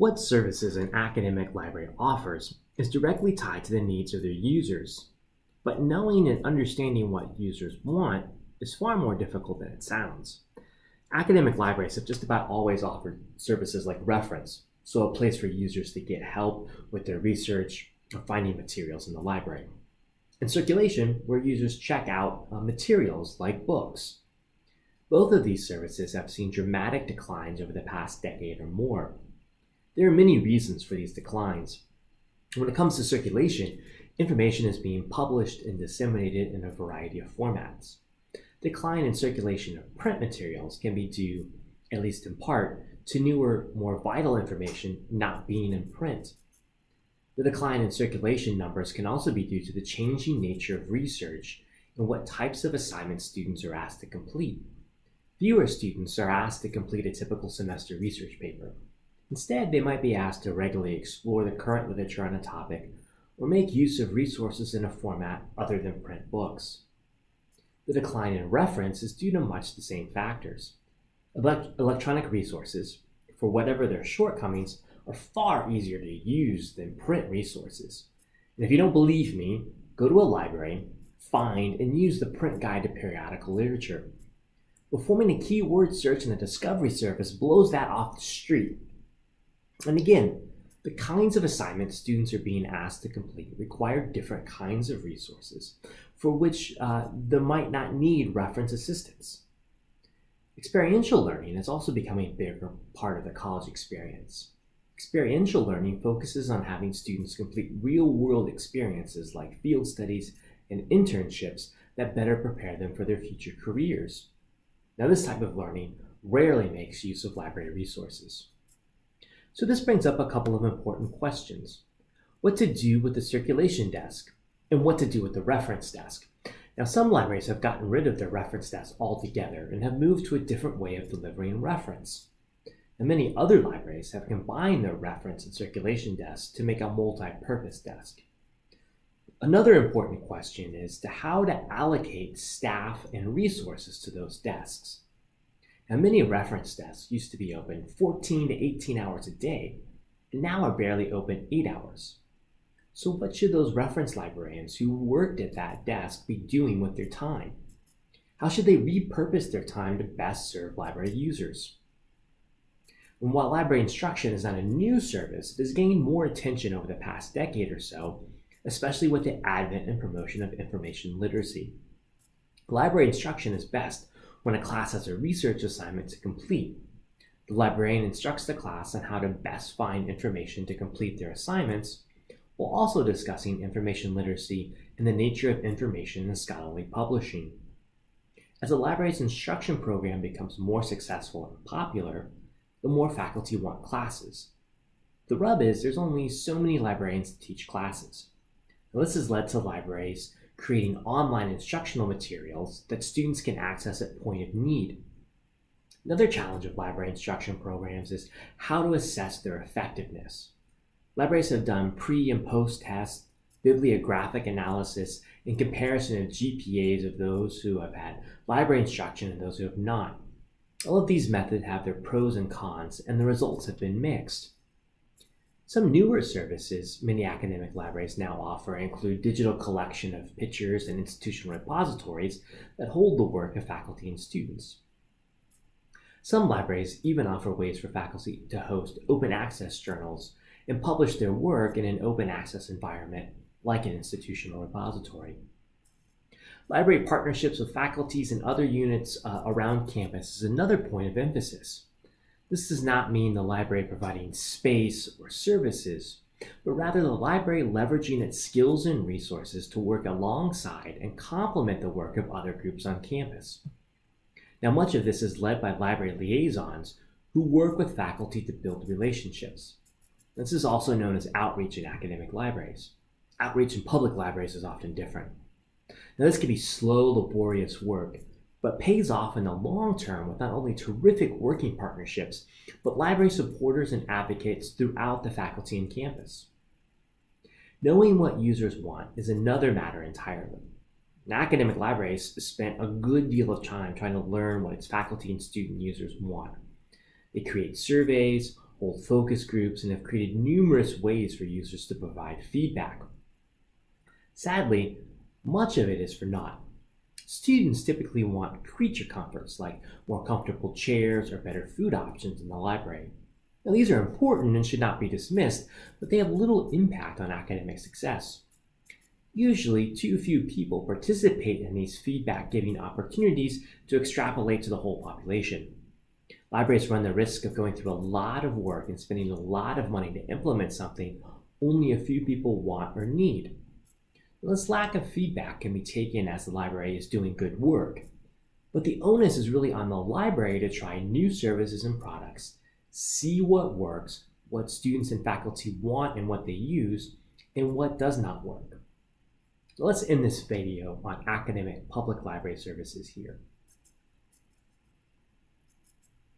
What services an academic library offers is directly tied to the needs of their users, but knowing and understanding what users want is far more difficult than it sounds. Academic libraries have just about always offered services like reference, so a place for users to get help with their research or finding materials in the library, and circulation, where users check out materials like books. Both of these services have seen dramatic declines over the past decade or more. There are many reasons for these declines. When it comes to circulation, information is being published and disseminated in a variety of formats. Decline in circulation of print materials can be due, at least in part, to newer, more vital information not being in print. The decline in circulation numbers can also be due to the changing nature of research and what types of assignments students are asked to complete. Fewer students are asked to complete a typical semester research paper. Instead, they might be asked to regularly explore the current literature on a topic or make use of resources in a format other than print books. The decline in reference is due to much the same factors. Electronic resources, for whatever their shortcomings, are far easier to use than print resources. And if you don't believe me, go to a library, find and use the print guide to periodical literature. Performing a keyword search in the Discovery service blows that off the street. And again, the kinds of assignments students are being asked to complete require different kinds of resources for which they might not need reference assistance. Experiential learning is also becoming a bigger part of the college experience. Experiential learning focuses on having students complete real-world experiences like field studies and internships that better prepare them for their future careers. Now, this type of learning rarely makes use of library resources. So this brings up a couple of important questions. What to do with the circulation desk, and what to do with the reference desk. Now, some libraries have gotten rid of their reference desk altogether and have moved to a different way of delivering reference. And many other libraries have combined their reference and circulation desks to make a multi-purpose desk. Another important question is how to allocate staff and resources to those desks. Now, many reference desks used to be open 14 to 18 hours a day, and now are barely open 8 hours. So what should those reference librarians who worked at that desk be doing with their time? How should they repurpose their time to best serve library users? And while library instruction is not a new service, it has gained more attention over the past decade or so, especially with the advent and promotion of information literacy. Library instruction is best when a class has a research assignment to complete. The librarian instructs the class on how to best find information to complete their assignments, while also discussing information literacy and the nature of information in scholarly publishing. As a library's instruction program becomes more successful and popular, the more faculty want classes. The rub is there's only so many librarians to teach classes. Now, this has led to libraries creating online instructional materials that students can access at point of need. Another challenge of library instruction programs is how to assess their effectiveness. Libraries have done pre- and post-test bibliographic analysis in comparison of GPAs of those who have had library instruction and those who have not. All of these methods have their pros and cons, and the results have been mixed. Some newer services many academic libraries now offer include digital collection of pictures and institutional repositories that hold the work of faculty and students. Some libraries even offer ways for faculty to host open access journals and publish their work in an open access environment like an institutional repository. Library partnerships with faculties and other units around campus is another point of emphasis. This does not mean the library providing space or services, but rather the library leveraging its skills and resources to work alongside and complement the work of other groups on campus. Now, much of this is led by library liaisons who work with faculty to build relationships. This is also known as outreach in academic libraries. Outreach in public libraries is often different. Now, this can be slow, laborious work, but pays off in the long term with not only terrific working partnerships, but library supporters and advocates throughout the faculty and campus. Knowing what users want is another matter entirely. Academic libraries spent a good deal of time trying to learn what its faculty and student users want. They create surveys, hold focus groups, and have created numerous ways for users to provide feedback. Sadly, much of it is for naught. Students typically want creature comforts like more comfortable chairs or better food options in the library. Now, these are important and should not be dismissed, but they have little impact on academic success. Usually, too few people participate in these feedback giving opportunities to extrapolate to the whole population. Libraries run the risk of going through a lot of work and spending a lot of money to implement something only a few people want or need. This lack of feedback can be taken as the library is doing good work, but the onus is really on the library to try new services and products, see what works, what students and faculty want and what they use, and what does not work. So let's end this video on academic public library services here.